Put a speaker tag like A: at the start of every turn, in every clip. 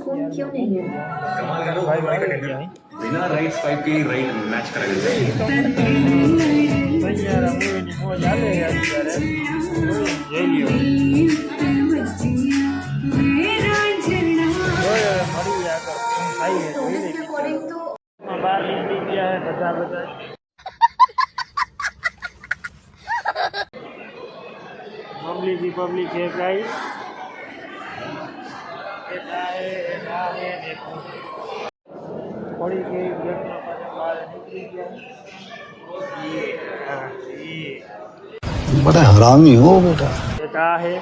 A: Phone क्यों नहीं है?
B: बिना राइट स्वाइप के ही राइट मैच करा देते हैं।
C: पब्लिक है गाइस थोड़ी के बाहर निकली गया
D: बड़ा हरामी हो बेटा।
C: बेटा है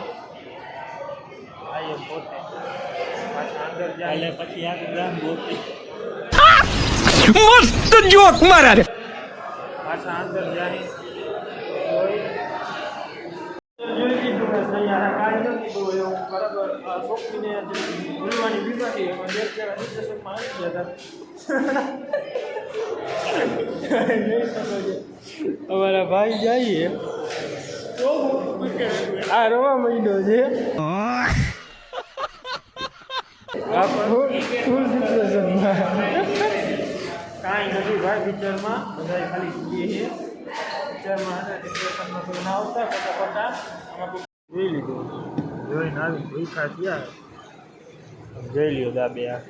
C: आइए पोते अंदर जाए પછી આ ગ્રામ બોતી
D: मस्त जोक मारा रे।
C: પાછા અંદર જાય જોઈ કીધું કે યાર કાઈ નથી તો એવું બરાબર સોફીને બોલવાની બીમારી એમાં દેખ કે ડિપ્રેશનમાં આવી ગયા હતા અમારા ભાઈ જઈએ આ રવા મહિનો છે ફૂલ ડિપ્રેશનમાં કાંઈ નથી ભાઈ પિક્ચરમાં બધા ખાલી જોઈએ છે પિક્ચરમાં ડિપ્રેશનમાં કોઈ ના આવતા ફટાફટા આમાં જોઈ લીધું જોઈને આવી ભૂખા થયા જોઈ લ્યો દાબે આ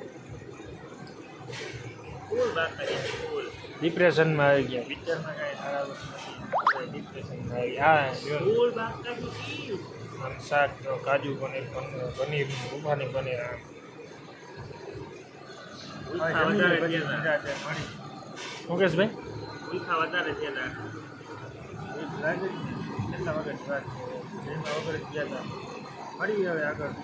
C: ડિપ્રેશનમાં આવી ગયા પિક્ચરમાં કાંઈ સારા વસ્તુ ડિપ્રેશનમાં આવી હા શાક કાજુ પનીર પનીર રૂપાની પનીર મુકેશભાઈ ભૂખા વધારે થયેલા કેટલા વખત વાત જેમાં વગર ગયા હતા મળી હવે આગળ